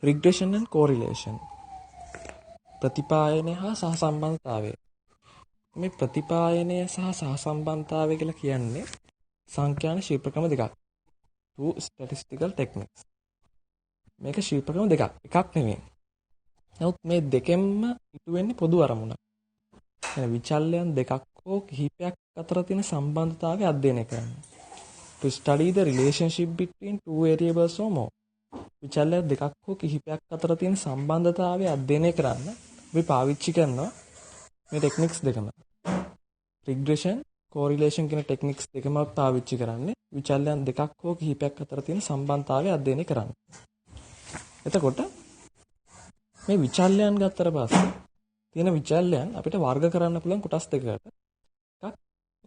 Regression and correlation. ප්‍රතිපායනය හා සහසම්බන්ධතාවය. මේ ප්‍රතිපායනය සහ සහසම්බන්ධතාවය කියලා කියන්නේ සංඛ්‍යාන ශිල්පක්‍රම දෙකක්. Two statistical techniques. මේක ශිල්පක්‍රම දෙකක්. එකක් නෙමෙයි. නමුත් මේ දෙකෙන්ම ඉටු වෙන්නේ පොදු අරමුණක්. يعني විචල්‍යයන් දෙකක් හෝ කිහිපයක් අතර තියෙන සම්බන්ධතාවය අධ්‍යයනය කරන්න. To study the relationship between two variables or more. විචල්‍ය දෙකක් හෝ කිහිපයක් අතර තියෙන සම්බන්ධතාවය අධ්‍යයනය කරන්න අපි පාවිච්චි කරනවා මේ ටෙක්නික්ස් දෙකම. රිග්‍රෙෂන්, කෝරිලේෂන් කියන ටෙක්නික්ස් දෙකම පාවිච්චි කරන්නේ විචල්‍යයන් දෙකක් හෝ කිහිපයක් අතර තියෙන සම්බන්ධතාවය අධ්‍යයනය කරන්න. එතකොට මේ විචල්‍යයන් ගත්තට පස්සේ තියෙන විචල්‍යයන් අපිට වර්ග කරන්න පුළුවන් කොටස් දෙකකට. එකක්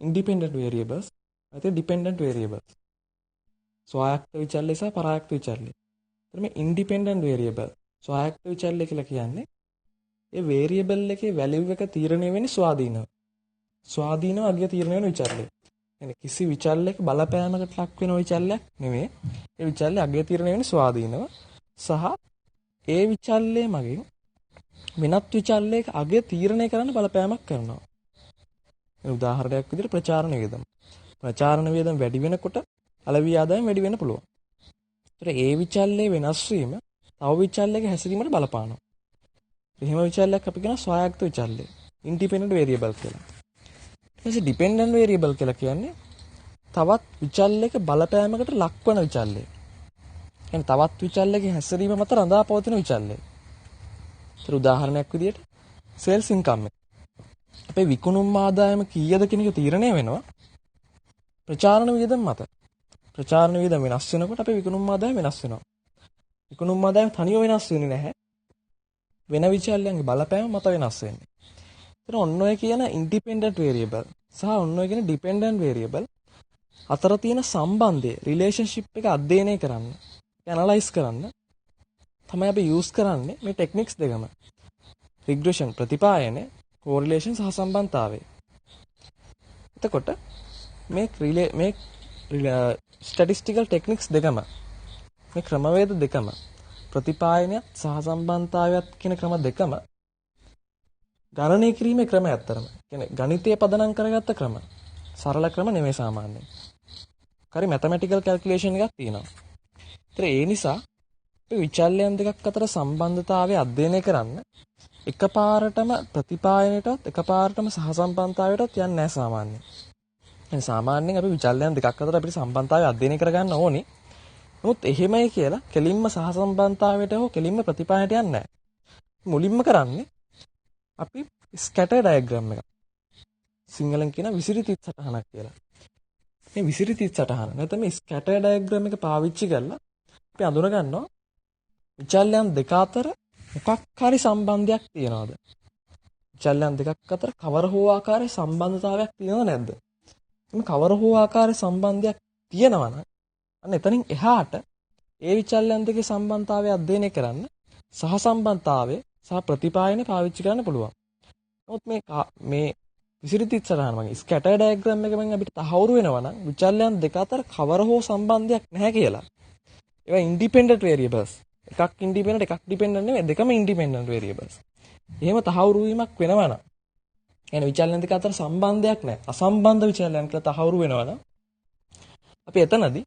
ඉන්ඩිපෙන්ඩන්ට් වේරියබල්ස්, අනිත් ඩිපෙන්ඩන්ට් වේරියබල්ස්. ස්වායක්ත විචල්‍ය සහ පරායක්ත විචල්‍ය. එතන මේ ඉන්ඩිපෙන්ඩන්ට් වේරියබල් ස්වායක්ත විචල්‍ය කියලා කියන්නේ ඒ වේරියබල් එකේ වැලියු එක තීරණය වෙන්නේ ස්වාධීනව. ස්වාධීනව අගය තීරණය වෙන විචල්‍ය. يعني කිසි විචල්‍යයක බලපෑමකට ලක් වෙන විචල්‍යයක් නෙමෙයි. ඒ විචල්‍ය අගය තීරණය වෙන්නේ ස්වාධීනව සහ ඒ විචල්‍යය මගින් වෙනත් විචල්‍යයක අගය තීරණය කරන්න බලපෑමක් කරනවා. උදාහරණයක් විදිහට ප්‍රචාරණ වියදම. ප්‍රචාරණ වියදම වැඩි වෙනකොට අලෙවි ආදායම වැඩි වෙන්න පුළුවන්. ඒතර ඒ විචල්‍යයේ වෙනස් වීම තව විචල්‍යයක හැසිරීමට බලපානවා. එහෙම විචල්‍යයක් අපි කියන ස්වායක්ත විචල්‍ය. ඉන්ඩිපෙන්ඩන්ට් වේරියබල් කියලා. ඊට පස්සේ ඩිපෙන්ඩන්ට් වේරියබල් කියලා කියන්නේ තවත් විචල්‍යයක බලපෑමකට ලක්වන විචල්‍ය. يعني තවත් විචල්‍යයක හැසිරීම මත රඳා පවතින විචල්‍ය. ඒතර උදාහරණයක් විදිහට සේල්ස් ඉන්කම් එක. අපේ විකුණුම් ආදායම කීයද කියන එක තීරණය වෙනවා ප්‍රචාරණ වියදම් මත. ප්‍රචාරණ වියදම් වෙනස් වෙනකොට අපේ විකුණුම් ආදායම වෙනස් වෙනවා. විකුණුම් ආදායම තනියම වෙනස් වෙන්නේ නැහැ. වෙන විචල්‍යයන්ගේ බලපෑම මත වෙනස් වෙන්නේ. එතන ඔන්න ඔය කියන ඉන්ඩිපෙන්ඩන්ට් වේරියබල් සහ ඔන්න ඔය කියන ඩිපෙන්ඩන්ට් වේරියබල් අතර තියෙන සම්බන්ධය රිලේෂන්ෂිප් එක අධ්‍යයනය කරන්න, ඇනලයිස් කරන්න තමයි අපි යූස් කරන්නේ මේ ටෙක්නික්ස් දෙකම. රිග්‍රෙෂන් ප්‍රතිපායනය, කෝරිලේෂන් සහ සම්බන්ධතාවය. එතකොට මේ ස්ටැටිස්ටිකල් ටෙක්නික්ස් දෙකම මේ ක්‍රමවේද දෙකම ප්‍රතිපායනයත් සහ සම්බන්ධතාවයත් කියන ක්‍රම දෙකම ගණනය කිරීමේ ක්‍රමය අතරම. කියන්නේ ගණිතය පදනම් කරගත්ත ක්‍රම. සරල ක්‍රම නෙමෙයි සාමාන්‍යයෙන්. හරි මැතමැටිකල් කැල්කියුලේෂන් එකක් තියෙනවා. ඒතර ඒ නිසා අපි විචල්‍යයන් දෙකක් අතර සම්බන්ධතාවය අධ්‍යයනය කරන්න එකපාරටම ප්‍රතිපායනයටත් එකපාරටම සහසම්බන්ධතාවයටත් යන්නේ නැහැ සාමාන්‍යයෙන්. يعني සාමාන්‍යයෙන් අපි විචල්‍යයන් දෙකක් අතර අපිට සම්බන්ධතාවය අධ්‍යයනය කරගන්න ඕනේ. නමුත් එහෙමයි කියලා කෙලින්ම සහසම්බන්ධතාවයට හෝ කෙලින්ම ප්‍රතිපායනයට යන්නේ නැහැ. මුලින්ම කරන්නේ අපි ස්කැටර් ඩයග්‍රෑම් එකක්. සිංහලෙන් කියන විසිරිතිත් සටහනක් කියලා. මේ විසිරිතිත් සටහන නැත්නම් මේ ස්කැටර් ඩයග්‍රෑම් එක පාවිච්චි කරලා අපි අඳුන ගන්නවා විචල්‍යයන් දෙක අතර මොකක් හරි සම්බන්ධයක් තියනවද? විචල්‍යයන් දෙකක් අතර කවර හෝ ආකාරයේ සම්බන්ධතාවයක් තියෙනවද නැද්ද? මේ කවර හෝ ආකාරයේ සම්බන්ධයක් තියෙනවා නම් අන්න එතනින් එහාට ඒ විචල්‍යයන් දෙකේ සම්බන්ධතාවය අධ්‍යයනය කරන්න සහසම්බන්ධතාවය සහ ප්‍රතිපායනය පාවිච්චි කරන්න පුළුවන්. නමුත් මේ විසිරිතිත් සටහන වගේ ස්කැටර් ඩයග්‍රෑම් එකෙන් අපිට තහවුරු වෙනවා නම් විචල්‍යයන් දෙක අතර කවර හෝ සම්බන්ධයක් නැහැ කියලා. ඒවා ඉන්ඩිපෙන්ඩන්ට් වේරියබල්ස්. එකක් ඉන්ඩිපෙන්ඩන්ට් එකක් ඩිපෙන්ඩන්ට් නෙමෙයි දෙකම ඉන්ඩිපෙන්ඩන්ට් වේරියබල්ස්. එහෙම තහවුරු වීමක් වෙනවා නම් يعني විචල්‍යයන් දෙක අතර සම්බන්ධයක් නැහැ. අසම්බන්ධ විචල්‍යයන් කියලා තහවුරු වෙනවා නම් අපි එතනදී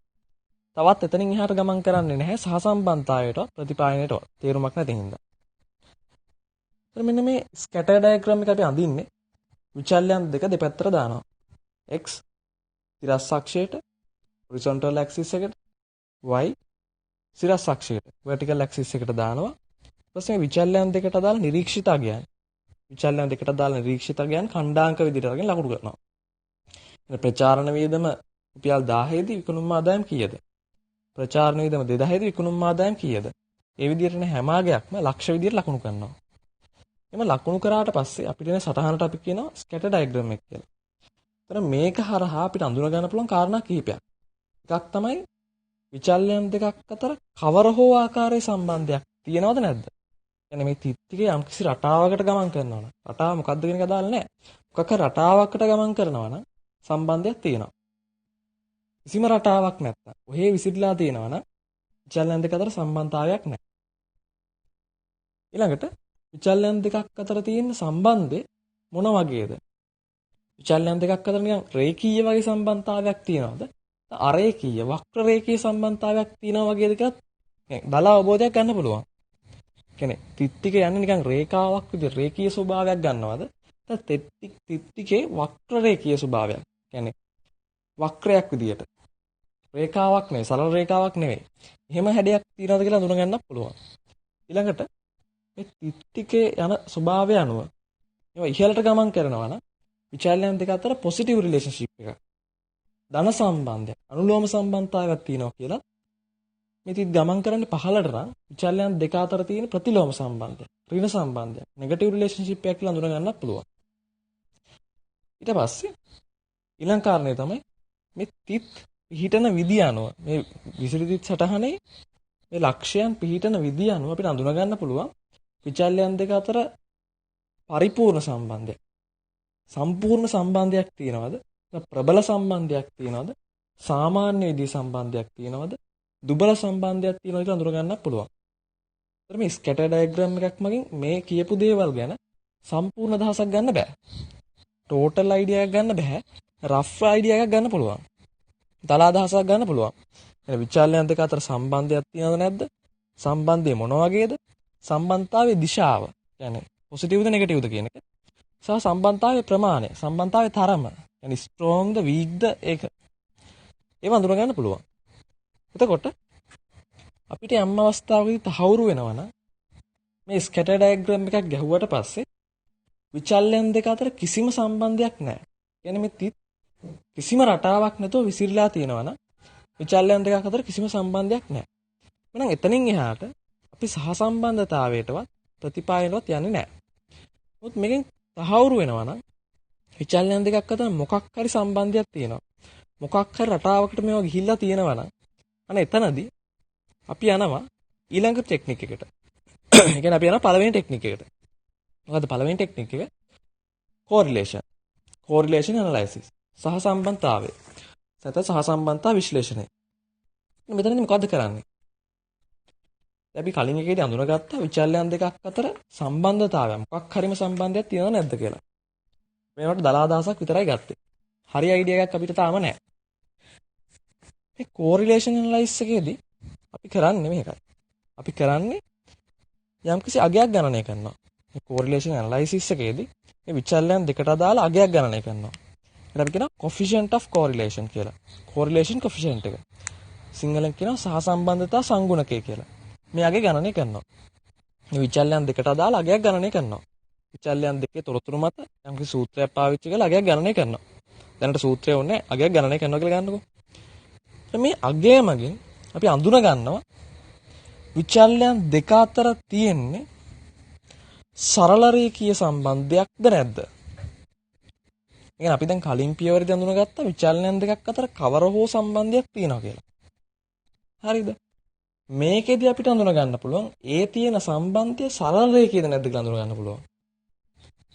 තවත් එතනින් එහාට ගමන් කරන්නේ නැහැ සහසම්බන්ධතාවයට ප්‍රතිපායනයට තේරුමක් නැති හින්දා. එතන මෙන්න මේ ස්කැටර් ඩයග්‍රෑම් එක අපි අඳින්නේ විචල්‍යයන් දෙක දෙපැත්තට දානවා. x සිරස් අක්ෂයට horizontal axis එකට y සිරස් අක්ෂයට vertical axis එකට දානවා. ඊට පස්සේ විචල්‍යයන් දෙකට දාලා නිරීක්ෂිත අගයන් විචල්‍යයන් දෙකට දාලා නිරීක්ෂිත අගයන් ඛණ්ඩාංක විදිහට අරගෙන ලකුණු කරනවා. එතන ප්‍රචාරණ වියදම රුපියල් 1000 දී විකුණුම් ආදායම කීයද? ප්‍රචාරණ වියදම 2000 දී විකුණුම් ආදායම කීයද? ඒ විදිහටනේ හැම අගයක්ම ලක්ෂ විදිහට ලකුණු කරනවා. එම ලකුණු කරාට පස්සේ අපිට එන සටහනට අපි කියනවා ස්කැටර් ඩයග්‍රෑම් එක කියලා. ඒතර මේක හරහා අපිට අඳුන ගන්න පුළුවන් කාරණා කිහිපයක්. එකක් තමයි විචල්‍යයන් දෙකක් අතර කවර හෝ ආකාරයේ සම්බන්ධයක් තියෙනවද නැද්ද? يعني මේ තිත්තිකේ යම්කිසි රටාවකට ගමන් කරනවා නම් රටාව මොකක්ද කියන එක දාලා නැහැ. මොකක් හරි රටාවකට ගමන් කරනවා නම් සම්බන්ධයක් තියෙනවා. කිසිම රටාවක් නැත්තම් ඔහේ විසිරලා තියෙනවා නම් විචල්‍යයන් දෙක අතර සම්බන්ධතාවයක් නැහැ. ඊළඟට විචල්‍යයන් දෙකක් අතර තියෙන සම්බන්ධය මොන වගේද? විචල්‍යයන් දෙකක් අතර නිකන් රේඛීය වගේ සම්බන්ධතාවයක් තියෙනවද? අරේඛීය වක්‍ර රේඛීය සම්බන්ධතාවයක් තියෙනවා වගේද කියලා දල අවබෝධයක් ගන්න පුළුවන්. කියන්නේ තිත් ටික යන්නේ නිකන් රේඛාවක් විදිහට රේඛීය ස්වභාවයක් ගන්නවද? තිත් ටිකේ වක්‍ර රේඛීය ස්වභාවයක්. කියන්නේ වක්‍රයක් විදිහට. රේඛාවක් නෙවෙයි, සරල රේඛාවක් නෙවෙයි. එහෙම හැඩයක් තියෙනවද කියලා අඳුන ගන්නත් පුළුවන්. ඊළඟට මේ තිත් ටිකේ යන ස්වභාවය අනුව ඒවා ඉහළට ගමන් කරනවා නම් විචල්‍යයන් දෙක අතර පොසිටිව් රිලේෂන්ෂිප් එකක්. ධන සම්බන්ධයක්, අනුලෝම සම්බන්ධතාවයක් තියෙනවා කියලා මේ තිත් ගමන් කරන්නේ පහළට නම් විචල්‍යයන් දෙක අතර තියෙන ප්‍රතිලෝම සම්බන්ධයක්, ඍණ සම්බන්ධයක්, නෙගටිව් රිලේෂන්ෂිප් එකක් කියලා අඳුන ගන්නත් පුළුවන්. ඊට පස්සේ ඊළඟ කාරණේ තමයි මේ තිත් පිහිටන විදිය අනුව මේ විසිරි තිත් සටහනේ මේ ලක්ෂයන් පිහිටන විදිය අනුව අපිට අඳුන ගන්න පුළුවන් විචල්‍යයන් දෙක අතර පරිපූර්ණ සම්බන්ධයක්. සම්පූර්ණ සම්බන්ධයක් තියෙනවද? ප්‍රබල සම්බන්ධයක් තියෙනවද? සාමාන්‍ය විදිහේ සම්බන්ධයක් තියෙනවද? දුබල සම්බන්ධයක් තියෙනවද කියලා අඳුර ගන්නත් පුළුවන්. ඒතර මේ ස්කැටර් ඩයග්‍රෑම් එකක් මගින් මේ කියපු දේවල් ගැන සම්පූර්ණ අදහසක් ගන්න බෑ. ටෝටල් අයිඩියා එකක් ගන්න බෑ. රෆ් අයිඩියා එකක් ගන්න පුළුවන්. දල අදහසක් ගන්න පුළුවන්. එහෙනම් විචල්‍යයන් දෙක අතර සම්බන්ධයක් තියෙනවද නැද්ද? සම්බන්ධය මොන වගේද? සම්බන්ධතාවයේ දිශාව. කියන්නේ පොසිටිව්ද නෙගටිව්ද කියන එක. සහ සම්බන්ධතාවයේ ප්‍රමාණය, සම්බන්ධතාවයේ තරම. يعني ස්ට්‍රෝංග්ද වීක්ද ඒක. ඒව අඳුර ගන්න පුළුවන්. එතකොට අපිට යම් අවස්ථාවකදී තහවුරු වෙනවා නම් මේ ස්කැටර් ඩයග්‍රෑම් එකක් ගැහුවට පස්සේ විචල්‍යයන් දෙක අතර කිසිම සම්බන්ධයක් නැහැ. يعني මේ තිත් කිසිම රටාවක් නැතුව විසිරලා තියෙනවා නම් විචල්‍යයන් දෙක අතර කිසිම සම්බන්ධයක් නැහැ. එහෙනම් එතනින් එහාට අපි සහසම්බන්ධතාවයටවත් ප්‍රතිපායනවත් යන්නේ නැහැ. මොකද මේකෙන් තහවුරු වෙනවා නම් විචල්‍යයන් දෙකක් අතර මොකක් හරි සම්බන්ධයක් තියෙනවා. මොකක් හරි රටාවකට මේවා ගිහිල්ලා තියෙනවා නම් අන්න එතනදී අපි යනවා ඊළඟ ටෙක්නික් එකට. ඒ කියන්නේ අපි යනවා පළවෙනි ටෙක්නික් එකට. මොකද්ද පළවෙනි ටෙක්නික් එක? correlation. correlation analysis. සහසම්බන්ධතාවය. සත සහසම්බන්ධතා විශ්ලේෂණය. මෙතනදී මොකද්ද කරන්නේ? අපි කලින් එකේදී අඳුනගත්තා විචල්‍යයන් දෙකක් අතර සම්බන්ධතාවය මොකක් හරිම සම්බන්ධයක් තියෙනවද නැද්ද කියලා. මේවට දලාදාසක් විතරයි ගත්තේ. හරි අයිඩියා එකක් අපිට තාම නැහැ. මේ correlation analysis එකේදී අපි කරන්නේ මේකයි. අපි කරන්නේ යම්කිසි අගයක් ගණනය කරනවා. මේ correlation analysis එකේදී මේ විචල්‍යයන් දෙකට අදාළ අගයක් ගණනය කරනවා. ඒකට අපි කියනවා coefficient of correlation කියලා. correlation coefficient එක. සිංහලෙන් කියනවා සහසම්බන්ධතා සංගුණකය කියලා. මේ අගය ගණනය කරනවා. මේ විචල්‍යයන් දෙකට අදාළ අගයක් ගණනය කරනවා. විචල්‍යයන් දෙකේ තොරතුරු මත යම්කිසි සූත්‍රයක් පාවිච්චි කරලා අගයක් ගණනය කරනවා. දැනට සූත්‍රය ඕනේ අගයක් ගණනය කරනවා කියලා ගන්නකො. මේ අගය මගින් අපි අඳුන ගන්නවා විචල්‍යයන් දෙක අතර තියෙන්නේ සරල රේඛීය සම්බන්ධයක්ද නැද්ද? يعني අපි දැන් කලින් පියවරේදී අඳුනගත්ත විචල්‍යයන් දෙකක් අතර කවර හෝ සම්බන්ධයක් තියෙනවා කියලා. හරිද? මේකෙදී අපිට අඳුන ගන්න පුළුවන් ඒ තියෙන සම්බන්ධය සරල රේඛීයද නැද්ද කියලා අඳුන ගන්න පුළුවන්.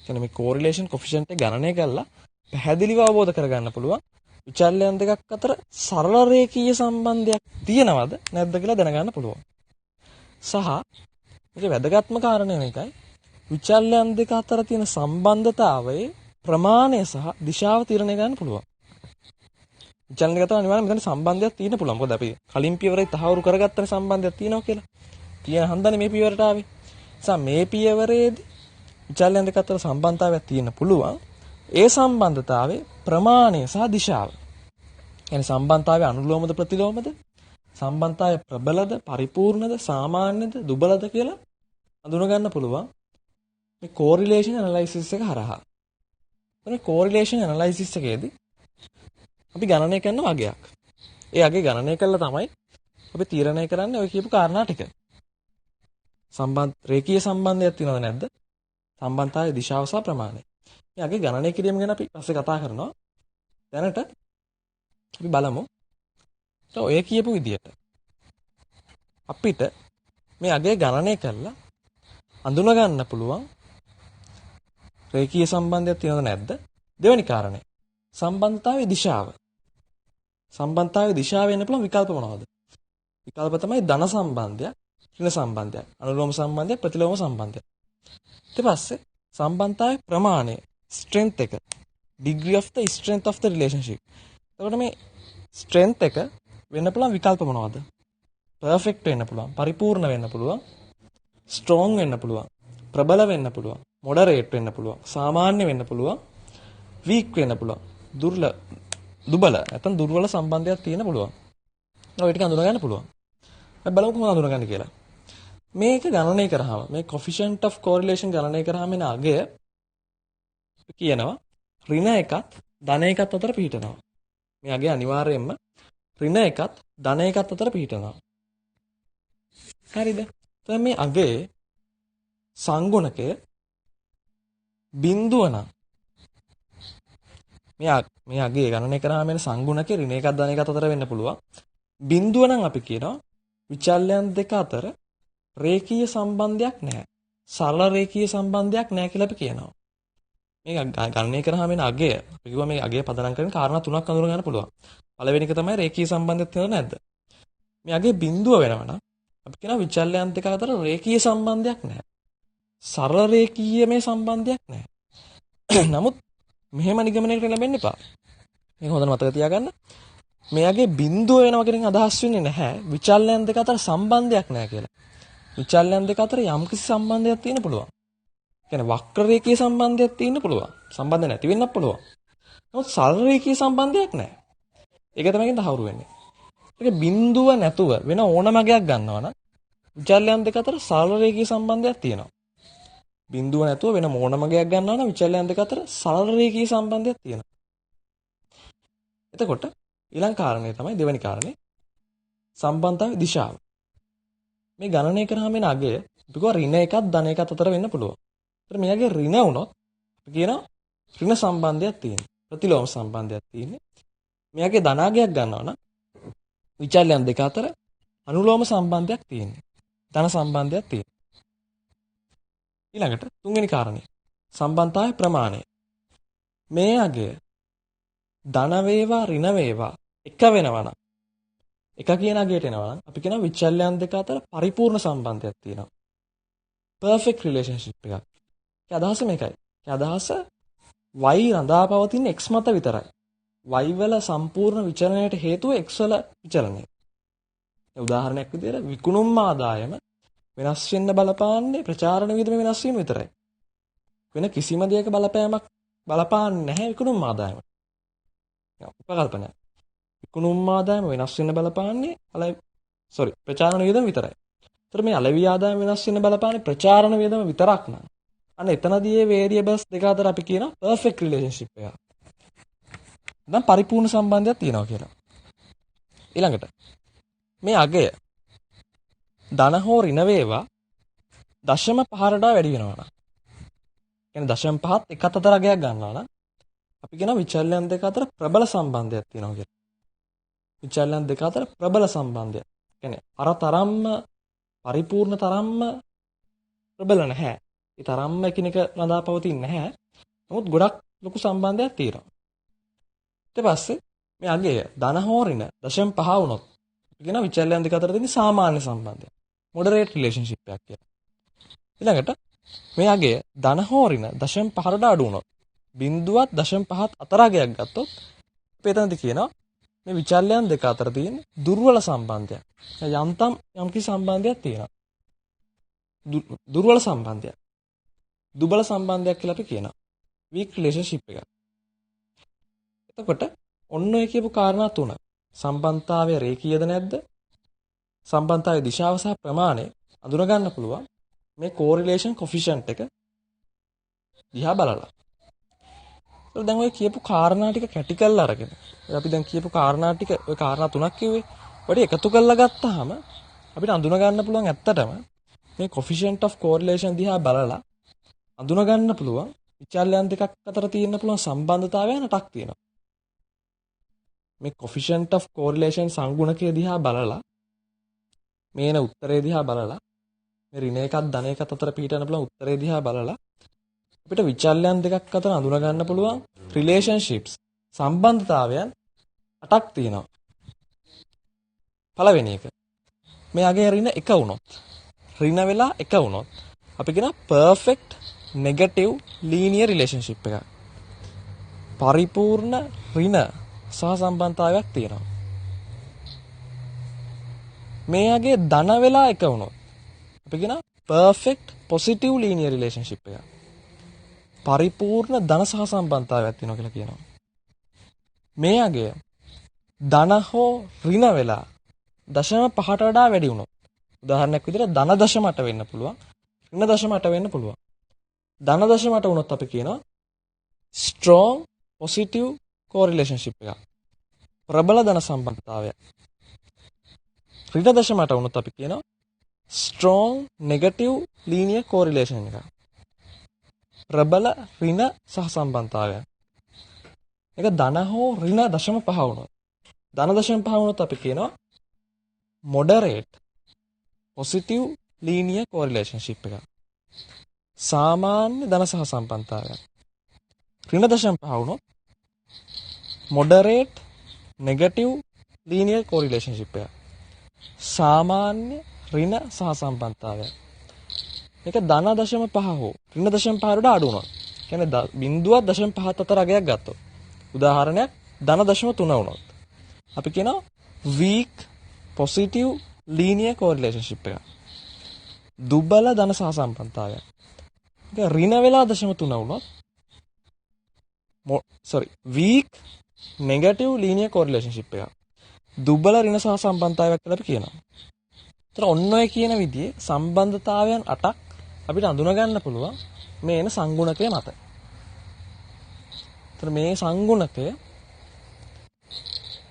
කියන්නේ මේ correlation coefficient එක ගණනය කරලා පැහැදිලිව අවබෝධ කරගන්න පුළුවන් විචල්‍යයන් දෙකක් අතර සරල රේඛීය සම්බන්ධයක් තියෙනවද නැද්ද කියලා දැනගන්න පුළුවන්. සහ මේක වැදගත්ම කාරණය මේකයි විචල්‍යයන් දෙක අතර තියෙන සම්බන්ධතාවයේ ප්‍රමාණය සහ දිශාව තීරණය ගන්න පුළුවන්. විචල්‍යයන් දෙක අතර අනිවාර්යයෙන් මෙතන සම්බන්ධයක් තියෙන්න පුළුවන්. මොකද අපි කලින් පියවරේ තහවුරු කරගත්තනේ සම්බන්ධයක් තියෙනවා කියලා. තියෙන හන්දනේ මේ පියවරට ආවේ. නිසා මේ පියවරේදී විචල්‍යයන් දෙක අතර සම්බන්ධතාවයක් තියෙන්න පුළුවන්. ඒ සම්බන්ධතාවයේ ප්‍රමාණය සහ දිශාව. يعني සම්බන්ධතාවය අනුලෝමද ප්‍රතිලෝමද? සම්බන්ධතාවය ප්‍රබලද, පරිපූර්ණද, සාමාන්‍යද, දුබලද කියලා අඳුන ගන්න පුළුවන් මේ correlation analysis එක හරහා. මේ correlation analysis එකේදී අපි ගණනය කරන වගයක්. ඒ අගේ ගණනය කළා තමයි අපි තීරණය කරන්නේ ඔය කියපු කාරණා ටික. රේඛීය සම්බන්ධයක් තියෙනවද නැද්ද? සම්බන්ධතාවයේ දිශාව සහ ප්‍රමාණය. මේ අගේ ගණනය කිරීම ගැන අපි පස්සේ කතා කරනවා. දැනට අපි බලමු. ඔය කියපු විදිහට අපිට මේ අගේ ගණනය කරලා අඳුන ගන්න පුළුවන් රේඛීය සම්බන්ධයක් තියෙනවද නැද්ද? දෙවෙනි කාරණේ සම්බන්ධතාවයේ දිශාව. සම්බන්ධතාවයේ දිශාව වෙන්න පුළුවන් විකල්ප මොනවද? විකල්ප තමයි ධන සම්බන්ධයක්, ඍණ සම්බන්ධයක්. අනුලෝම සම්බන්ධයක්, ප්‍රතිලෝම සම්බන්ධයක්. ඊට පස්සේ සම්බන්ධතාවයේ ප්‍රමාණය, strength එක, degree of the strength of the relationship. එතකොට මේ strength එක වෙන්න පුළුවන් විකල්ප මොනවද? perfect වෙන්න පුළුවන්, පරිපූර්ණ වෙන්න පුළුවන්, strong වෙන්න පුළුවන්, ප්‍රබල වෙන්න පුළුවන්, moderate වෙන්න පුළුවන්, සාමාන්‍ය වෙන්න පුළුවන්, weak වෙන්න පුළුවන්, දුබල නැත්නම් දුර්වල සම්බන්ධයක් තියෙන්න පුළුවන්. ඔය ටික අඳුන ගන්න පුළුවන්. අපි බලමු කොහොමද අඳුනගන්නේ කියලා. මේක ගණනය කරාම මේ coefficient of correlation ගණනය කරාම එන අගය කියනවා ඍණ එකත් ධන එකත් අතර පිහිටනවා. මේ අගය අනිවාර්යයෙන්ම ඍණ එකත් ධන එකත් අතර පිහිටනවා. හරිද? දැන් මේ අගයේ සංගුණකය බිඳුව නම් මේ අගයේ ගණනය කරාම එන සංගුණකේ ඍණ එකත් ධන එකත් අතර වෙන්න පුළුවන්. බිඳුව නම් අපි කියනවා විචල්‍යයන් දෙක අතර රේඛීය සම්බන්ධයක් නැහැ. සරල රේඛීය සම්බන්ධයක් නැහැ කියලා අපි කියනවා. මේක ගණනය කරාම එන අගය අපි කිව්වා මේ අගය පදනම් කරගෙන කාරණා තුනක් අඳුර ගන්න පුළුවන්. පළවෙනි එක තමයි රේඛීය සම්බන්ධයක් තියෙනවද නැද්ද? මේ අගය බිඳුව වෙනවා නම් අපි කියනවා විචල්‍යයන් දෙක අතර රේඛීය සම්බන්ධයක් නැහැ. සරල රේඛීය මේ සම්බන්ධයක් නැහැ. නමුත් මෙහෙම නිගමනයකට ලැබෙන්න එපා. මේක හොඳට මතක තියාගන්න. මෙයාගේ බිඳුව වෙනවා කියන අදහස් වෙන්නේ නැහැ විචල්‍යයන් දෙක අතර සම්බන්ධයක් නැහැ කියලා. විචල්‍යයන් දෙක අතර යම්කිසි සම්බන්ධයක් තියෙන්න පුළුවන්. කියන්නේ වක්‍ර රේඛීය සම්බන්ධයක් තියෙන්න පුළුවන්. සම්බන්ධ නැති වෙන්නත් පුළුවන්. නමුත් සරල රේඛීය සම්බන්ධයක් නැහැ. ඒක තමයි තහවුරු වෙන්නේ. ඒක බිඳුව නැතුව වෙන ඕනම අගයක් ගන්නවා නම් විචල්‍යයන් දෙක අතර සරල රේඛීය සම්බන්ධයක් තියෙනවා. බිඳුව නැතුව වෙන ඕනම අගයක් ගන්නවා නම් විචල්‍යයන් දෙක අතර සරල රේඛීය සම්බන්ධයක් තියෙනවා. එතකොට ඊළඟ කාරණේ තමයි දෙවෙනි කාරණේ සම්බන්ධතාවයේ දිශාව. මේ ගණනය කරාම එන අගය අපි කියවා ඍණ එකක් ධන එකක් අතර වෙන්න පුළුවන්. ඒතර මෙයාගේ ඍණ වුණොත් අපි කියනවා ඍණ සම්බන්ධයක් තියෙනවා. ප්‍රතිලෝම සම්බන්ධයක් තියෙන්නේ. මෙයාගේ ධනාගයක් ගන්නවා නම් විචල්‍යයන් දෙක අතර අනුලෝම සම්බන්ධයක් තියෙන්නේ. ධන සම්බන්ධයක් තියෙනවා. ඊළඟට තුන්වෙනි කාරණේ සම්බන්ධතාවයේ ප්‍රමාණය. මේ අගය ධන වේවා ඍණ වේවා එක වෙනවා නම් එක කියන අගයට එනවා නම් අපි කියනවා විචල්‍යයන් දෙක අතර පරිපූර්ණ සම්බන්ධයක් තියෙනවා. perfect relationship එකක්. ඒ අදහස මේකයි. ඒ අදහස y රඳා පවතින x මත විතරයි. y වල සම්පූර්ණ විචලනයට හේතුව x වල විචලනය. උදාහරණයක් විදිහට විකුණුම් ආදායම වෙනස් වෙන්න බලපාන්නේ ප්‍රචාරණ වියදම වෙනස් වීම විතරයි. වෙන කිසිම දෙයක බලපෑමක් බලපාන්නේ නැහැ විකුණුම් ආදායමට. උපකල්පනය. විකුණුම් ආදායම වෙනස් වෙන්න බලපාන්නේ ප්‍රචාරණ වියදම විතරයි. ඒතර මේ අලෙවි ආදායම වෙනස් වෙන්න බලපාන්නේ ප්‍රචාරණ වියදම විතරක් නෑ. අන්න එතනදී මේ වේරියබල්ස් දෙක අතර අපි කියනවා perfect relationship එක. දැන් පරිපූර්ණ සම්බන්ධයක් තියෙනවා කියලා. ඊළඟට මේ අගය ධන හෝ ඍණ වේවා 0.5ට වැඩි වෙනවා නම් කියන්නේ 0.5ත් එකත් අතර අගයක් ගන්නවා නම් අපි කියනවා විචල්‍යයන් දෙක අතර ප්‍රබල සම්බන්ධයක් තියෙනවා කියලා. විචල්‍යයන් දෙක අතර ප්‍රබල සම්බන්ධයක්. කියන්නේ අර තරම්ම පරිපූර්ණ තරම්ම ප්‍රබල නැහැ. ඒ තරම්ම එකිනෙක රඳා පවතින්නේ නැහැ. නමුත් ගොඩක් ලොකු සම්බන්ධයක් තියෙනවා. ඊට පස්සේ මේ අගය ධන හෝ ඍණ 0.5 වුණොත් අපි කියනවා විචල්‍යයන් දෙක අතර තියෙන සාමාන්‍ය සම්බන්ධයක්. moderate relationship එකක් කියලා. ඊළඟට මේ අගය ධන හෝ ඍණ 0.5ට අඩු වුණොත් බිඳුවත් 0.5ත් අතර අගයක් ගත්තොත් අපි එතනදී කියනවා මේ විචල්‍යයන් දෙක අතර තියෙන දුර්වල සම්බන්ධයක්. යම්කිසි සම්බන්ධයක් තියෙනවා. දුර්වල සම්බන්ධයක්. දුබල සම්බන්ධයක් කියලා අපි කියනවා. weak relationship එකක්. එතකොට ඔන්න ඔය කියපු කාරණා තුන. සම්බන්ධතාවය රේඛීයද නැද්ද? සම්බන්ධතාවයේ දිශාව සහ ප්‍රමාණය අඳුන ගන්න පුළුවන් මේ correlation coefficient එක දිහා බලලා. ඒක දැන් ඔය කියපු කාරණා ටික කැටි කරලා අරගෙන අපි දැන් කියපු කාරණා ටික ඔය කාරණා තුනක් කිව්වේ. ඔය එකතු කරලා ගත්තාම අපිට අඳුන ගන්න පුළුවන් ඇත්තටම මේ coefficient of correlation දිහා බලලා අඳුන ගන්න පුළුවන් විචල්‍යයන් දෙකක් අතර තියෙන පුළුවන් සම්බන්ධතාවයන් 8ක් තියෙනවා. මේ coefficient of correlation සංගුණකය දිහා බලලා මේන උත්තරේ දිහා බලලා මේ ඍණ එකක් ධන එකක් අතර පිහිටන පුළුවන් උත්තරේ දිහා බලලා අපිට විචල්‍යයන් දෙකක් අතර අඳුන ගන්න පුළුවන් relationships සම්බන්ධතාවයන් 8ක් තියෙනවා. පළවෙනි එක මේ අගේ ඍණ 1 වුණොත් ඍණ වෙලා එක වුණොත් අපි කියනවා perfect negative linear relationship එකක්. පරිපූර්ණ ඍණ සහසම්බන්ධතාවයක් තියෙනවා. මෙයාගේ ධන වෙලා එක වුණොත් අපි කියනවා perfect positive linear relationship එකක්. පරිපූර්ණ ධන සහසම්බන්ධතාවයක් තියෙනවා කියලා කියනවා. මෙයාගේ ධන හෝ ඍණ වෙලා 0.5ට වඩා වැඩි වුණොත් උදාහරණයක් විදිහට ධන 0.8 වෙන්න පුළුවන් ඍණ 0.8 වෙන්න පුළුවන්. ධන 0.8 වුණොත් අපි කියනවා strong positive correlationship එකක්. ප්‍රබල ධන සම්බන්ධතාවයක්. ඍණ 0.8 වුණොත් අපි කියනවා strong negative linear correlation එකක්. ප්‍රබල ඍණ සහසම්බන්ධතාවයක්. ඒක ධන හෝ ඍණ 0.5 වුණොත් ධන 0.5 වුණොත් අපි කියනවා moderate positive linear correlationship එකක්. සාමාන්‍ය ධන සහසම්බන්ධතාවයක්. ඍණ 0.5 වුණොත් moderate negative linear correlationship එකක්. සාමාන්‍ය ඍණ සහසම්බන්ධතාවයක්. මේක ධන 0.5 හෝ ඍණ 0.5 වලට අඩු වුණොත්. කියන්නේ බිඳුවක් 0.5 අතර අගයක් ගත්තොත්. උදාහරණයක් ධන 0.3 වුණොත්. අපි කියනවා weak positive linear correlationship එකක්. දුබල ධන සහසම්බන්ධතාවයක්. ඒක ඍණ වෙලා 0.3 වුණොත් weak negative linear correlationship එකක්. දුබල ඍණ සහසම්බන්ධතාවයක් කියලා අපි කියනවා. ඒතර ඔන්න ඔය කියන විදිහේ සම්බන්ධතාවයන් 8ක් අපිට අඳුන ගන්න පුළුවන් මේ එන සංගුණකය මත. ඒතර මේ සංගුණකය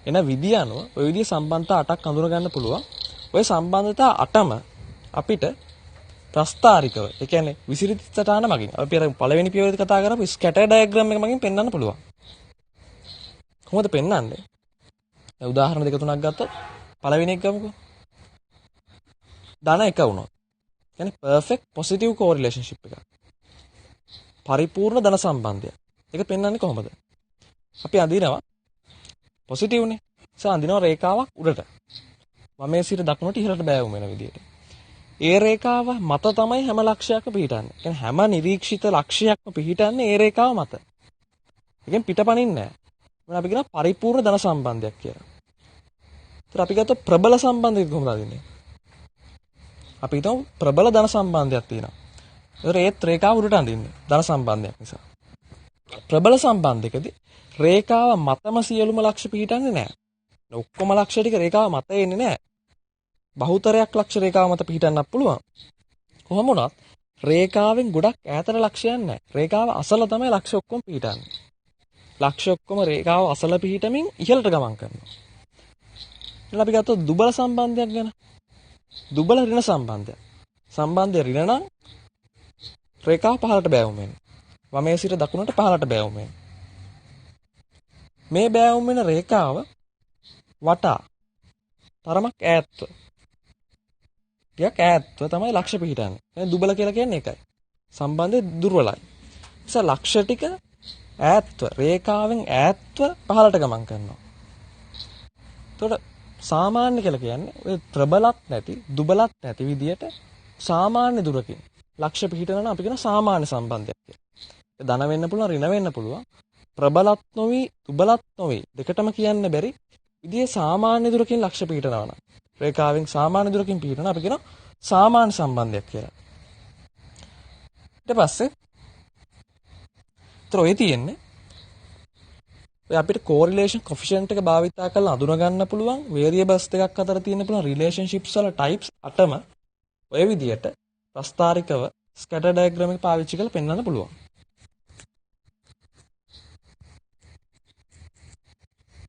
එන විදිය අනුව ඔය විදිහේ සම්බන්ධතා 8ක් අඳුන ගන්න පුළුවන්. ඔය සම්බන්ධතා 8ම අපිට ප්‍රස්ථාරිකව, ඒ කියන්නේ විසිරිත සටහන මගින් අපි අර පළවෙනි පියවරේදී කතා කරපු ස්කැටර් ඩයග්‍රෑම් එක මගින් පෙන්වන්න පුළුවන්. කොහොමද පෙන්වන්නේ? දැන් උදාහරණ දෙක තුනක් ගත්තොත් පළවෙනි එක ගමුකෝ. ධන 1 වුණොත්. කියන්නේ perfect positive correlationship එකක්. පරිපූර්ණ ධන සම්බන්ධය. ඒක පෙන්වන්නේ කොහොමද? අපි අඳිනවා positive නේ. අඳිනවා රේඛාවක් උඩට. වමේ සිට දකුණට ඉහළට බෑවුම් වෙන විදියට. ඒ රේඛාව මත තමයි හැම ලක්ෂයක්ම පිහිටන්නේ. කියන්නේ හැම නිරීක්ෂිත ලක්ෂයක්ම පිහිටන්නේ ඒ රේඛාව මත. ඒකෙන් පිටපණින්නේ නැහැ. මොන අපි කියනවා පරිපූර්ණ ධන සම්බන්ධයක් කියලා. ඒතර අපි ගත්ත ප්‍රබල සම්බන්ධය කොහොමද අදින්නේ? අපි හිතමු ප්‍රබල ධන සම්බන්ධයක් තියෙනවා. ඒතර ඒත් රේඛාව උඩට අඳින්නේ ධන සම්බන්ධයක් නිසා. ප්‍රබල සම්බන්ධයකදී රේඛාව මතම සියලුම ලක්ෂ පිහිටන්නේ නැහැ. ඔක්කොම ලක්ෂ ටික රේඛාව මත එන්නේ නැහැ. බහුතරයක් ලක්ෂ රේඛාව මත පිහිටන්නත් පුළුවන්. කොහොම වුණත් රේඛාවෙන් ගොඩක් ඈතට ලක්ෂයක් නැහැ. රේඛාව අසල තමයි ලක්ෂ ඔක්කොම පිහිටන්නේ. ලක්ෂ ඔක්කොම රේඛාව අසල පිහිටමින් ඉහළට ගමන් කරනවා. ඊළඟ අපි ගත්තොත් දුබල සම්බන්ධයක් ගැන. දුබල ඍණ සම්බන්ධය. සම්බන්ධය ඍණ නම් රේඛාව පහළට බෑවුම් වෙනවා. වමේ සිට දකුණට පහළට බෑවුම් වෙනවා. මේ බෑවුම් වෙන රේඛාව වටා තරමක් ඈත්ව. ටිකක් ඈත්ව තමයි ලක්ෂ පිහිටන්නේ. يعني දුබල කියලා කියන්නේ ඒකයි. සම්බන්ධය දුර්වලයි. නිසා ලක්ෂ ටික ඈත්ව රේඛාවෙන් ඈත්ව පහළට ගමන් කරනවා. එතකොට සාමාන්‍ය කියලා කියන්නේ ඔය ප්‍රබලත් නැති දුබලත් නැති විදියට සාමාන්‍ය දුරකින් ලක්ෂ පිහිටනවා නම් අපි කියන සාමාන්‍ය සම්බන්ධයක් කියලා. ඒ ධන වෙන්න පුළුවන් ඍණ වෙන්න පුළුවන්. ප්‍රබලත් නොවි දුබලත් නොවි දෙකටම කියන්න බැරි විදිහේ සාමාන්‍ය දුරකින් ලක්ෂ පිහිටනවා නම් රේඛාවෙන් සාමාන්‍ය දුරකින් පිහිටනවා අපි කියනවා සාමාන්‍ය සම්බන්ධයක් කියලා. ඊට පස්සේ ඔය තියෙන්නේ ඔය අපිට correlation coefficient එක භාවිතා කරලා අඳුන ගන්න පුළුවන් variables දෙකක් අතර තියෙන පුළුවන් relationships වල types 8ම ඔය විදිහට ප්‍රස්ථාරිකව scatter diagram එක පාවිච්චි කරලා පෙන්වන්න පුළුවන්.